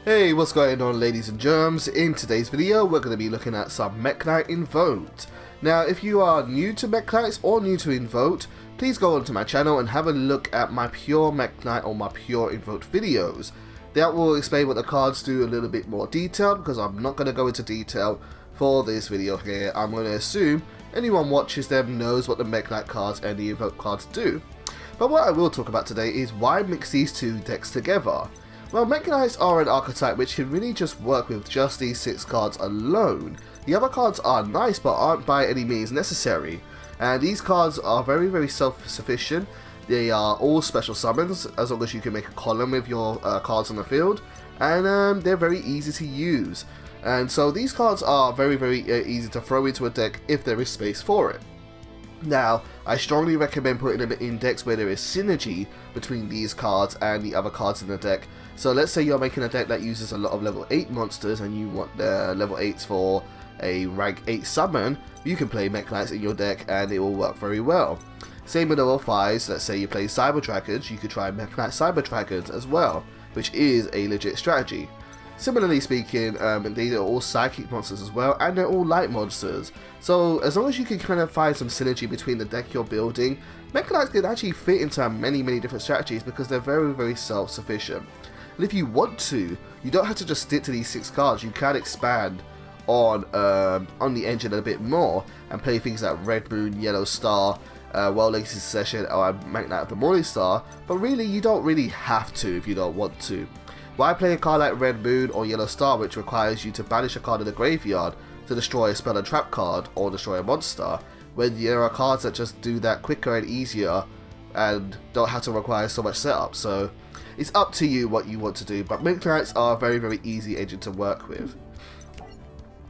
Hey, what's going on, ladies and germs? In today's video we're going to be looking at some MEKK-KNIGHT Invoked. Now if you are new to MEKK-KNIGHTs or new to Invoked, please go onto my channel and have a look at my pure MEKK-KNIGHT or my pure Invoked videos. That will explain what the cards do a little bit more detailed, because I'm not going to go into detail for this video here. I'm going to assume anyone watches them knows what the MEKK-KNIGHT cards and the Invoked cards do. But what I will talk about today is why mix these two decks together. Well, MEKK-KNIGHTs are an archetype which can really just work with just these 6 cards alone. The other cards are nice but aren't by any means necessary. And these cards are very self-sufficient. They are all special summons as long as you can make a column with your cards on the field. And they're very easy to use. And so these cards are very easy to throw into a deck if there is space for it. Now, I strongly recommend putting them in decks where there is synergy between these cards and the other cards in the deck. So let's say you're making a deck that uses a lot of level 8 monsters and you want the level 8s for a rank 8 summon, you can play MEKK-KNIGHTs in your deck and it will work very well. Same with level 5s, let's say you play Cyber Dragons, you could try MEKK-KNIGHT Cyber Dragons as well, which is a legit strategy. Similarly speaking, they are all psychic monsters as well, and they're all light monsters. So as long as you can kind of find some synergy between the deck you're building, MEKK-KNIGHTs can actually fit into many different strategies because they're very self-sufficient. And if you want to, you don't have to just stick to these 6 cards. You can expand on the engine a bit more and play things like Red Moon, Yellow Star, World Legacy Session, or MEKK-KNIGHT of the Morning Star. But really, you don't really have to if you don't want to. Why play a card like Red Moon or Yellow Star, which requires you to banish a card in the graveyard to destroy a spell and trap card or destroy a monster, when there are cards that just do that quicker and easier and don't have to require so much setup? So it's up to you what you want to do, but MEKK-KNIGHTs are a very easy engine to work with.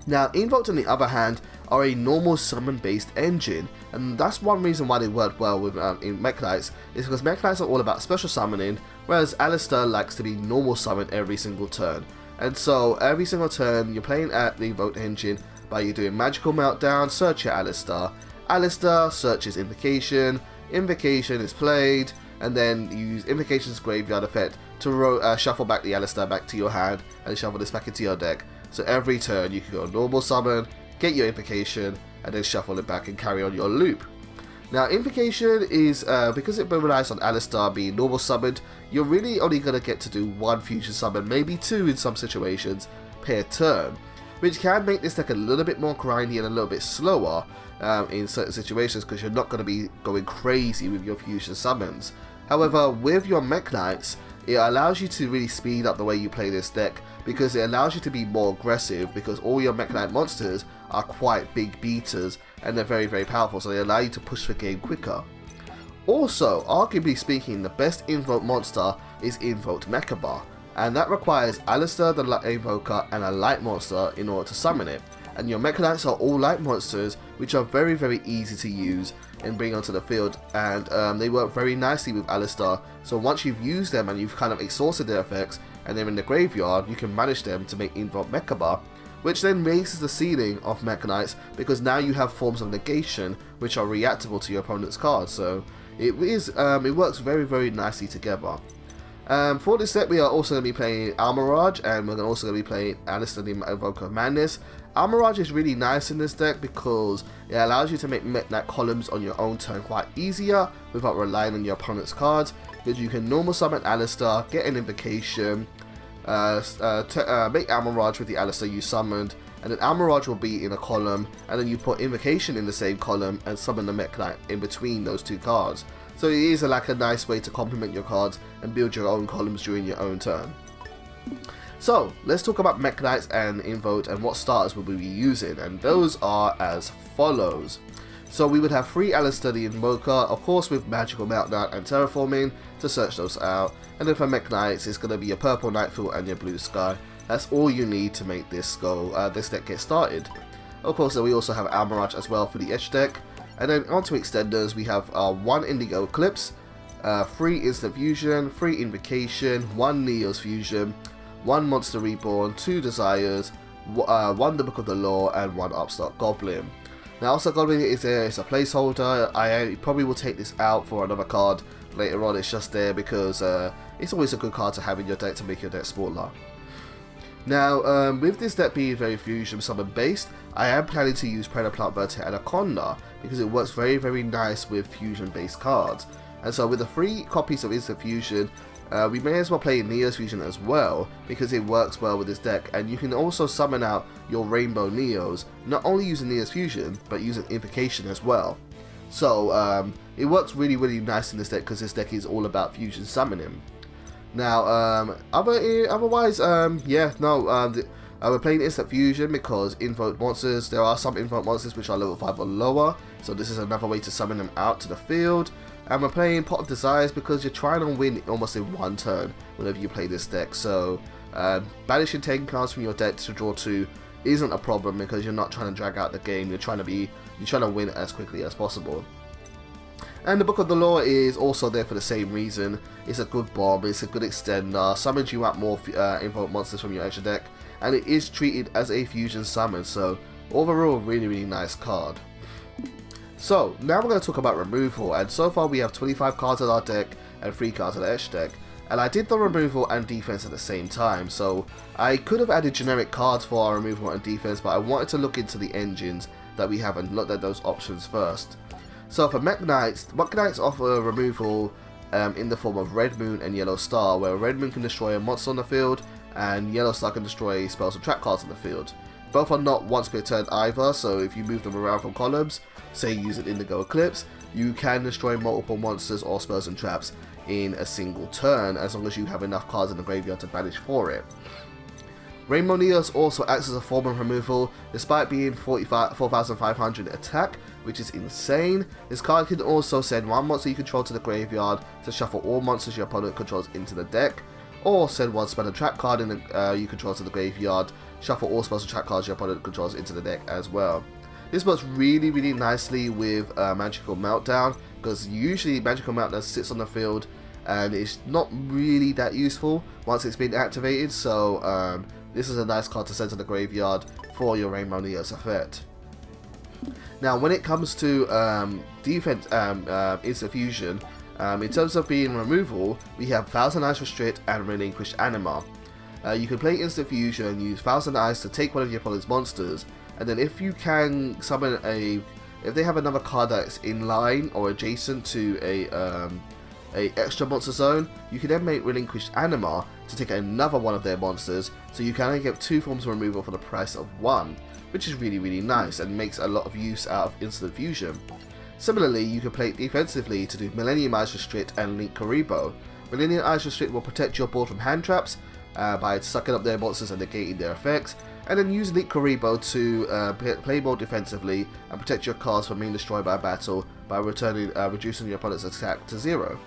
Now, Invoked on the other hand are a normal summon based engine, and that's one reason why they work well with in MEKK-KNIGHTs, is because MEKK-KNIGHTs are all about special summoning, whereas Alistair likes to be normal summon every single turn. And so every single turn you're playing at the Invoked engine by you doing Magical Meltdown, search your Alistair, Alistair searches Invocation, Invocation is played, and then you use Invocation's graveyard effect to shuffle back the Alistair back to your hand and shuffle this back into your deck. So every turn you can go normal summon, get your Invocation, and then shuffle it back and carry on your loop. Now Invocation is, because it relies on Alistair being normal summoned, you're really only going to get to do 1 fusion summon, maybe 2 in some situations, per turn, which can make this deck a little bit more grindy and a little bit slower in certain situations, because you're not going to be going crazy with your fusion summons. However, with your MEKK-KNIGHTs, it allows you to really speed up the way you play this deck, because it allows you to be more aggressive, because all your MEKK-KNIGHT monsters are quite big beaters and they're very powerful, so they allow you to push the game quicker. Also, arguably speaking, the best invoked monster is Invoked Mechaba, and that requires Alistair the Light Invoker and a light monster in order to summon it. And your MEKK-KNIGHTs are all light monsters, which are very easy to use and bring onto the field, and they work very nicely with Alistair. So once you've used them and you've kind of exhausted their effects and they're in the graveyard, you can manage them to make Invoked Mechaba, which then raises the ceiling of MEKK-KNIGHTs, because now you have forms of negation which are reactable to your opponent's cards. So it works very nicely together. For this set we are also going to be playing Almirage, and we're also going to be playing Alistair the Invoker of Madness. Almirage is really nice in this deck because it allows you to make MEKK-KNIGHT columns on your own turn quite easier without relying on your opponent's cards, because you can normal summon Alistair, get an Invocation, make Almirage with the Alistair you summoned, and then Almirage will be in a column, and then you put Invocation in the same column and summon the MEKK-KNIGHT in between those 2 cards. So it is like a nice way to complement your cards and build your own columns during your own turn. So let's talk about MEKK-KNIGHTs and Invoked and what starters we'll be using, and those are as follows. So we would have 3 Alistair the Invoker, of course with Magical Meltdown and Terraforming to search those out, and then for MEKK-KNIGHTs it's going to be your purple Nightfall and your blue Sky. That's all you need to make this deck get started. Of course then we also have Almirage as well for the Edge deck, and then onto extenders we have 1 Indigo Eclipse, 3 Instant Fusion, 3 Invocation, 1 Neos Fusion, 1 Monster Reborn, 2 Desires, 1 The Book of the Law, and 1 Upstart Goblin. Now Upstart Goblin is a placeholder. I probably will take this out for another card later on. It's just there because it's always a good card to have in your deck to make your deck smaller. Now, with this deck being very fusion summon based, I am planning to use Predator Plant Vertex Anaconda because it works very nice with fusion based cards. And so with the 3 copies of Instant Fusion, we may as well play Neo's Fusion as well because it works well with this deck, and you can also summon out your Rainbow Neos, not only using Neo's Fusion, but using Invocation as well. So it works really nice in this deck because this deck is all about fusion summoning. Now, otherwise, we're playing Instant Fusion because invoked monsters, there are some invoked monsters which are level 5 or lower, so this is another way to summon them out to the field. And we're playing Pot of Desires because you're trying to win almost in one turn whenever you play this deck. So banishing 10 cards from your deck to draw 2 isn't a problem because you're not trying to drag out the game. You're trying to win as quickly as possible. And the Book of the Law is also there for the same reason. It's a good bomb, it's a good extender, summons you out more invoked monsters from your extra deck, and it is treated as a fusion summon. So overall, really nice card. So, now we're going to talk about removal, and so far we have 25 cards in our deck and 3 cards in our edge deck. And I did the removal and defense at the same time, so I could have added generic cards for our removal and defense, but I wanted to look into the engines that we have and looked at those options first. So for MEKK-KNIGHTs offer removal in the form of Red Moon and Yellow Star, where Red Moon can destroy a monster on the field, and Yellow Star can destroy spells and trap cards on the field. Both are not once per turn either, so if you move them around from columns, say using Indigo Eclipse, you can destroy multiple monsters or spells and traps in a single turn, as long as you have enough cards in the graveyard to banish for it. Rainbow Neos also acts as a form of removal, despite being 4,500 attack, which is insane. This card can also send one monster you control to the graveyard to shuffle all monsters your opponent controls into the deck, or send one spell and trap card you control to the graveyard, shuffle all spells and trap cards your opponent controls into the deck as well. This works really nicely with Magical Meltdown, because usually Magical Meltdown sits on the field and it's not really that useful once it's been activated, so this is a nice card to send to the graveyard for your Rainbow Neos effect. Now when it comes to defense, Instant Fusion, in terms of being removal, we have Thousand Eyes Restrict and Relinquished Anima. You can play Instant Fusion and use Thousand Eyes to take one of your opponent's monsters, and then if you can summon if they have another card that's in line or adjacent to a extra monster zone, you can then make Relinquished Anima to take another one of their monsters, so you can only get 2 forms of removal for the price of 1, which is really nice and makes a lot of use out of Instant Fusion. Similarly, you can play it defensively to do Millennium Eyes Restrict and Link Karibo. Millennium Eyes Restrict will protect your board from hand traps by sucking up their monsters and negating their effects, and then use Link Karibo to play more defensively and protect your cards from being destroyed by battle by reducing your opponent's attack to 0.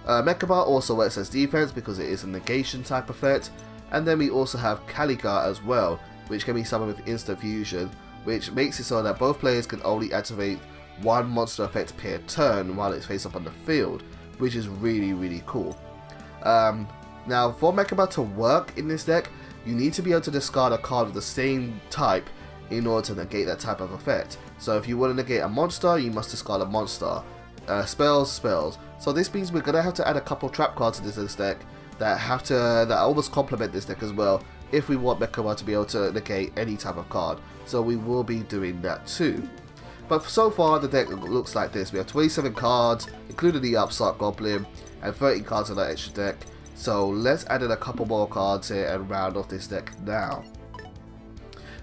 Mekka also works as defense because it is a negation type effect, and then we also have Caligar as well, which can be summoned with Instant Fusion, which makes it so that both players can only activate one monster effect per turn while it's face up on the field, which is really cool. Now for Mekka to work in this deck, you need to be able to discard a card of the same type in order to negate that type of effect. So if you want to negate a monster, you must discard a monster. Spells. So this means we're gonna have to add a couple trap cards to this deck that almost complement this deck as well, if we want Mekka to be able to negate any type of card. So we will be doing that too. But so far the deck looks like this. We have 27 cards, including the Upstart Goblin, and 13 cards in our extra deck. So let's add in a couple more cards here and round off this deck now.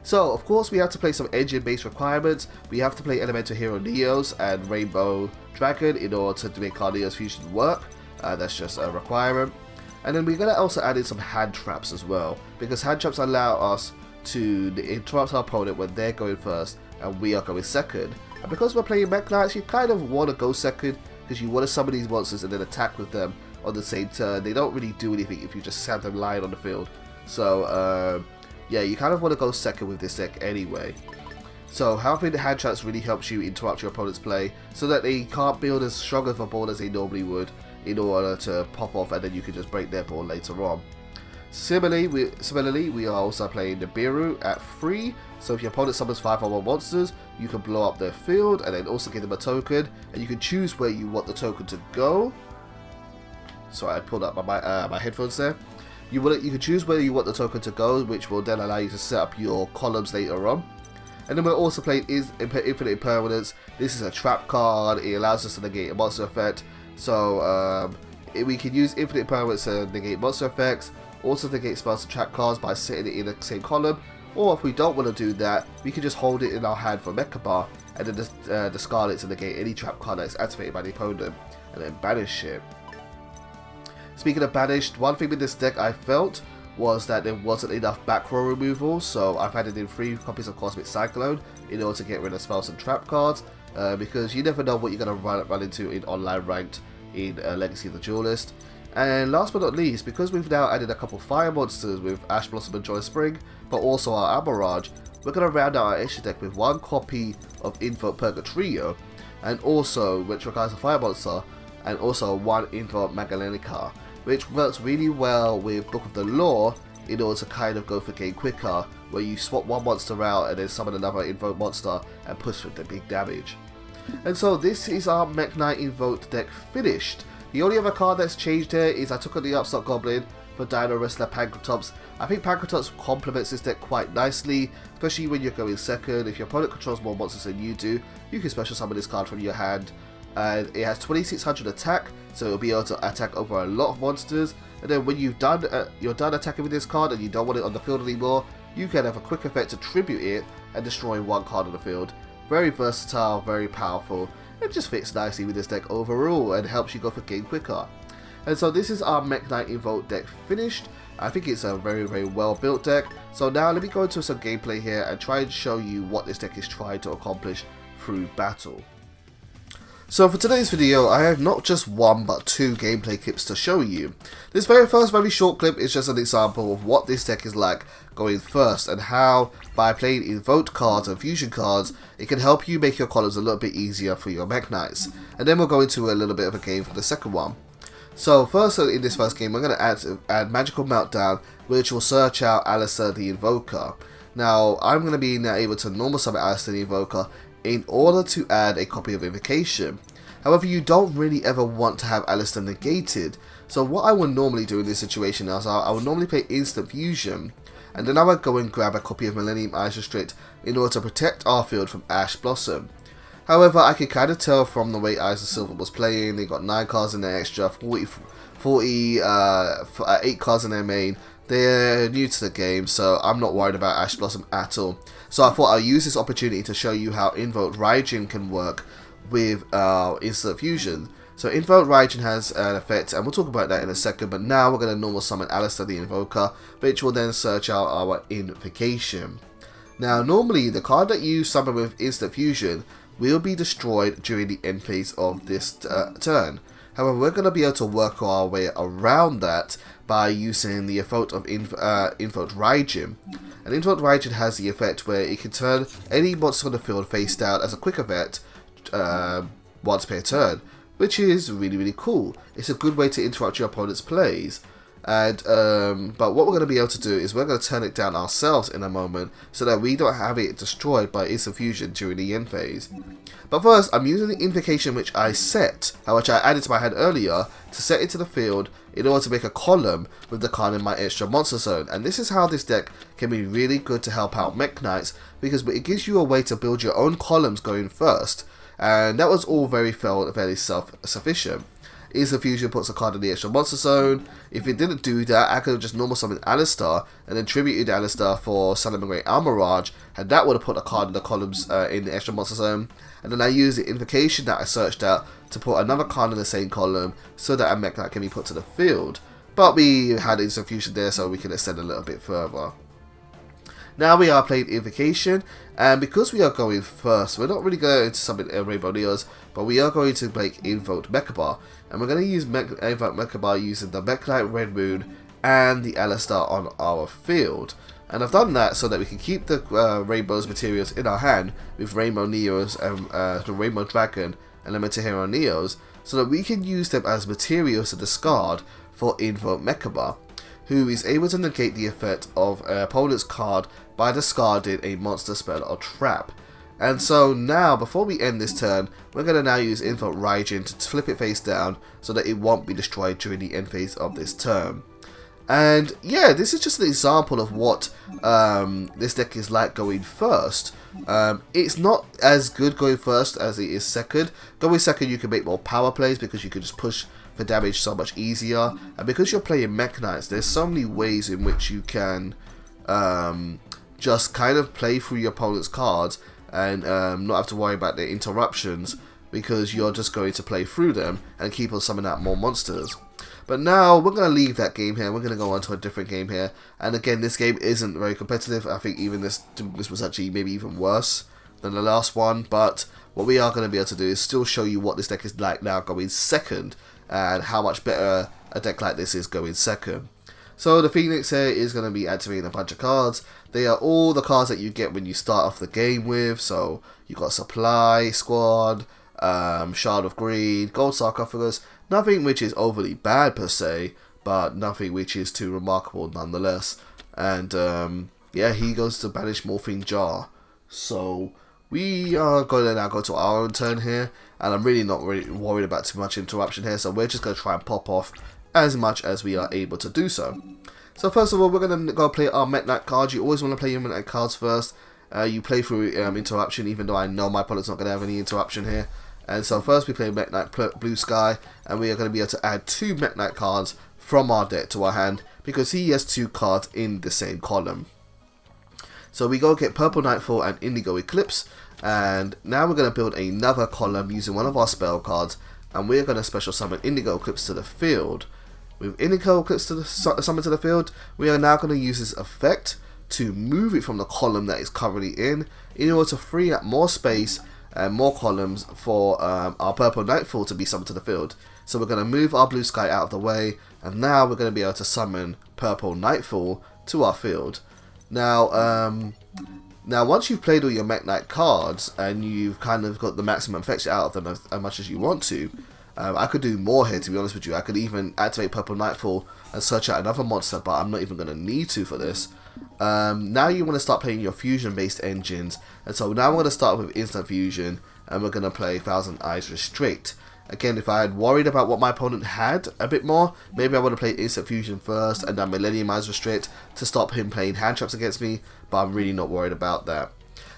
So of course we have to play some engine based requirements. We have to play Elemental Hero Neos and Rainbow Dragon in order to make our Neos Fusion work. That's just a requirement. And then we're going to also add in some hand traps as well, because hand traps allow us to interrupt our opponent when they're going first and we are going second. And because we're playing MEKK-KNIGHTs, you kind of want to go second because you want to summon these monsters and then attack with them on the same turn. They don't really do anything if you just have them lying on the field. So yeah, you kind of want to go second with this deck anyway. So having the hand traps really helps you interrupt your opponent's play so that they can't build as strong of a board as they normally would in order to pop off, and then you can just break their board later on. Similarly, we are also playing the Biru at 3, so if your opponent summons 5 or more monsters, you can blow up their field and then also give them a token, and you can choose where you want the token to go. Sorry, I pulled up my headphones there. You can choose where you want the token to go, which will then allow you to set up your columns later on. And then we're also playing Infinite Impermanence. This is a trap card. It allows us to negate a monster effect. So we can use Infinite Impermanence to negate monster effects, also negate spells and trap cards by setting it in the same column. Or if we don't want to do that, we can just hold it in our hand for Mecha Bar and then discard it to negate any trap card that is activated by the opponent, and then banish it. Speaking of banished, one thing with this deck I felt was that there wasn't enough back row removal, so I've added in 3 copies of Cosmic Cyclone in order to get rid of spells and trap cards, because you never know what you're going to run into in online ranked in Legacy of the Duelist. And last but not least, because we've now added a couple fire monsters with Ash Blossom and Joy Spring, but also our Amaraj, we're going to round out our extra deck with 1 copy of MEKK-KNIGHT, and also, which requires a fire monster, and also 1 MEKK-KNIGHT, which works really well with Book of the Law in order to kind of go for game quicker, where you swap 1 monster out and then summon another Invoke monster and push with the big damage. And so this is our MEKK-KNIGHT Invoked deck finished. The only other card that's changed here is I took on the Upstart Goblin for Dino Wrestler Pancratops. I think Pancratops complements this deck quite nicely, especially when you're going second. If your opponent controls more monsters than you do, you can special summon this card from your hand. And it has 2600 attack, so it'll be able to attack over a lot of monsters. And then when you're done attacking with this card and you don't want it on the field anymore, you can have a quick effect to tribute it and destroy 1 card on the field. Very versatile, very powerful. It just fits nicely with this deck overall and helps you go for game quicker. And so this is our MEKK-KNIGHT Invoked deck finished. I think it's a very, very well built deck. So now let me go into some gameplay here and try and show you what this deck is trying to accomplish through battle. So for today's video, I have not just 1 but 2 gameplay clips to show you. This very short clip is just an example of what this deck is like going first, and how by playing invoked cards and fusion cards, it can help you make your columns a little bit easier for your MEKK-KNIGHTs. And then we'll go into a little bit of a game for the second one. So first, in this first game, we're going to add Magical Meltdown, which will search out Alistair the Invoker. Now, I'm going to be now able to normal summon Alistair the Invoker in order to add a copy of Invocation. However, you don't really ever want to have Alistair negated, so what I would normally do in this situation is I would normally play Instant Fusion, and then I would go and grab a copy of Millennium Ice Restrict in order to protect our field from Ash Blossom. However, I can kind of tell from the way Eyes of Silver was playing, they got 9 cards in their extra, 8 cards in their main. They're new to the game, so I'm not worried about Ash Blossom at all. So I thought I'll use this opportunity to show you how Invoked Raijin can work with Instant Fusion. So Invoked Raijin has an effect, and we'll talk about that in a second, but now we're going to normal summon Alistair the Invoker, which will then search out our Invocation. Now normally the card that you summon with Instant Fusion will be destroyed during the end phase of this turn. However, we're going to be able to work our way around that by using the effect of Invoked Raijin. And Invoked Raijin has the effect where it can turn any monster on the field face down as a quick effect once per turn, which is really cool. It's a good way to interrupt your opponent's plays. And but what we're going to be able to do is we're going to turn it down ourselves in a moment, so that we don't have it destroyed by Instant Fusion during the end phase. But first, I'm using the Invocation which I added to my hand earlier, to set into the field in order to make a column with the card in my extra monster zone. And this is how this deck can be really good to help out MEKK-KNIGHTs, because it gives you a way to build your own columns going first. And that was all fairly self-sufficient. Instant Fusion puts a card in the extra monster zone. If it didn't do that, I could have just normal summoned Alistair and then tributed Alistair for Salamangreat Great Amaraj, and that would have put a card in the columns in the extra monster zone. And then I used the Invocation that I searched out to put another card in the same column, so that a MEKK-KNIGHT can be put to the field. But we had Instant Fusion there, so we can extend a little bit further. Now we are playing Invocation, and because we are going first, we're not really going to summon Rainbow Neos, but we are going to make Invoked Mecha Bar, and we're going to use Invoked Mecha Bar using the MEKK-KNIGHT Red Moon and the Alistair on our field. And I've done that so that we can keep the Rainbow's materials in our hand with Rainbow Neos and the Rainbow Dragon and Elemental Hero Neos, so that we can use them as materials to discard for Invoked Mecha Bar, who is able to negate the effect of an opponent's card by discarding a monster spell or trap. And so now, before we end this turn, we're going to now use Invoked Raijin to flip it face down so that it won't be destroyed during the end phase of this turn. And yeah, this is just an example of what this deck is like going first. It's not as good going first as it is second. Going second, you can make more power plays because you can just push for damage so much easier. And because you're playing MEKK-KNIGHTs, there's so many ways in which you can just kind of play through your opponent's cards and not have to worry about the interruptions, because you're just going to play through them and keep on summoning out more monsters. But now we're going to leave that game here. We're going to go on to a different game here. And again, this game isn't very competitive. I think even this was actually maybe even worse than the last one. But what we are going to be able to do is still show you what this deck is like now going second, and how much better a deck like this is going second. So the Phoenix here is going to be activating a bunch of cards. They are all the cards that you get when you start off the game with. So you got Supply, Squad, Shard of Greed, Gold Sarcophagus. Nothing which is overly bad per se, but nothing which is too remarkable nonetheless. And yeah, he goes to banish Morphine Jar. So we are going to now go to our own turn here, and I'm really not really worried about too much interruption here, so we're just going to try and pop off as much as we are able to do so. So first of all, we're going to go play our MEKK-KNIGHT cards. You always want to play your MEKK-KNIGHT cards first. You play through interruption, even though I know my opponent's not going to have any interruption here. And so first we play MEKK-KNIGHT Blue Sky, and we are going to be able to add 2 MEKK-KNIGHT cards from our deck to our hand, because he has 2 cards in the same column. So we go get Purple Nightfall and Indigo Eclipse, and now we're going to build another column using one of our spell cards, and we're going to special summon Indigo Eclipse to the field. With Indigo Eclipse to the summon to the field, we are now going to use this effect to move it from the column that it's currently in order to free up more space and more columns for our Purple Nightfall to be summoned to the field. So we're going to move our Blue Sky out of the way, and now we're going to be able to summon Purple Nightfall to our field. Now, once you've played all your MEKK-KNIGHT cards and you've kind of got the maximum effects out of them as much as you want to, I could do more here, to be honest with you. I could even activate Purple Nightfall and search out another monster, but I'm not even going to need to for this. Now you want to start playing your fusion based engines, and so now we're going to start with Instant Fusion, and we're going to play Thousand Eyes Restrict. Again, if I had worried about what my opponent had a bit more, maybe I would have played Instant Fusion first and then Millennium Eyes Restrict to stop him playing hand traps against me, but I'm really not worried about that.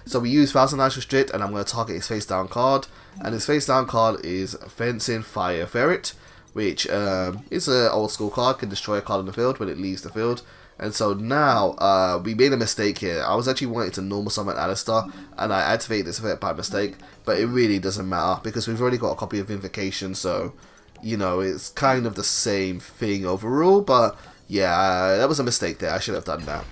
So we use Thousand Eyes Restrict, and I'm going to target his face down card, and his face down card is Fencing Fire Ferret, which is an old school card, can destroy a card on the field when it leaves the field. And so now, we made a mistake here. I was actually wanting to normal summon Alistar, and I activated this effect by mistake, but it really doesn't matter, because we've already got a copy of Invocation, so, you know, it's kind of the same thing overall, but yeah, that was a mistake there. I should have done that.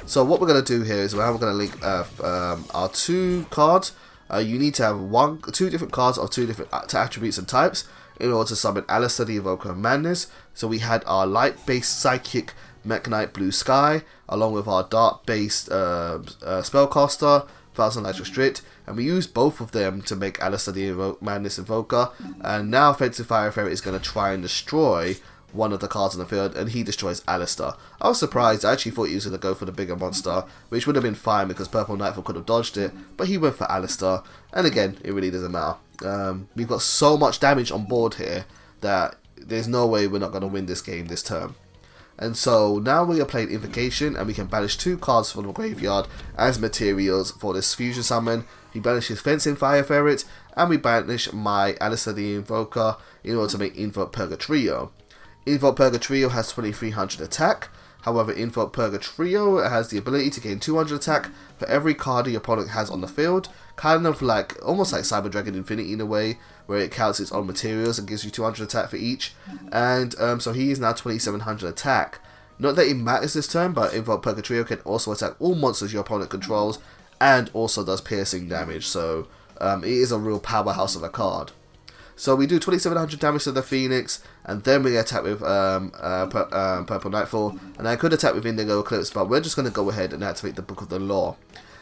So what we're going to do here is we're going to link our 2 cards. You need to have 2 different cards of 2 different attributes and types in order to summon Alistar, the Evoker of Madness. So we had our light-based Psychic MEKK-KNIGHT Blue Sky, along with our dark-based Spellcaster, Thousand Eyes Restrict, and we used both of them to make Alistar, the Madness Invoker. And now Offensive Fire Ferret is going to try and destroy one of the cards on the field, and he destroys Alistar. I was surprised. I actually thought he was going to go for the bigger monster, which would have been fine because Purple Nightfall could have dodged it, but he went for Alistar, and again, it really doesn't matter. We've got so much damage on board here that there's no way we're not going to win this game this turn. And so now we are playing Invocation, and we can banish 2 cards from the graveyard as materials for this fusion summon. He banishes Fencing Fire Ferret, and we banish my Alistar the Invoker in order to make Invoke Purgatrio. Invoke Purgatrio has 2300 attack. However, Invoke Purgatrio has the ability to gain 200 attack for every card your opponent has on the field. Kind of like, almost like Cyber Dragon Infinity in a way, where it counts its own materials and gives you 200 attack for each. And so he is now 2700 attack. Not that it matters this turn, but Invoke Purgatrio can also attack all monsters your opponent controls, and also does piercing damage, so it is a real powerhouse of a card. So we do 2700 damage to the Phoenix, and then we attack with Purple Nightfall, and I could attack with Indigo Eclipse, but we're just going to go ahead and activate the Book of the Law.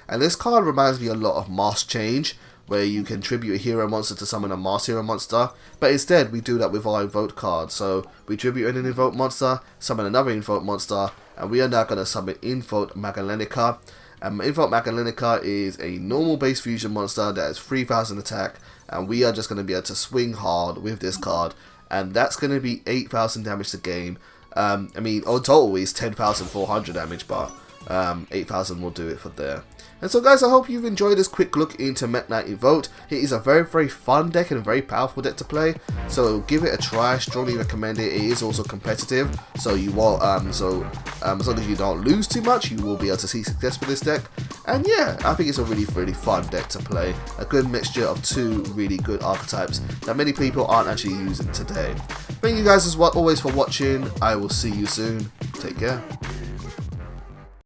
And this card reminds me a lot of Mask Change, where you can tribute a hero monster to summon a Masked hero monster, but instead we do that with our Invoked card. So we tribute an Invoked monster, summon another Invoked monster, and we are now going to summon Invoked Magalenica. Invoked Magalenica is a normal base fusion monster that has 3000 attack, and we are just going to be able to swing hard with this card, and that's going to be 8000 damage to game. I mean, on total is 10,400 damage, but 8,000 will do it for there. And so guys, I hope you've enjoyed this quick look into MEKK-KNIGHT Invoked. It is a very, very fun deck and a very powerful deck to play. So give it a try, strongly recommend it. It is also competitive, so you won't, as long as you don't lose too much, you will be able to see success with this deck. And yeah, I think it's a really, really fun deck to play. A good mixture of two really good archetypes that many people aren't actually using today. Thank you guys as always for watching. I will see you soon. Take care.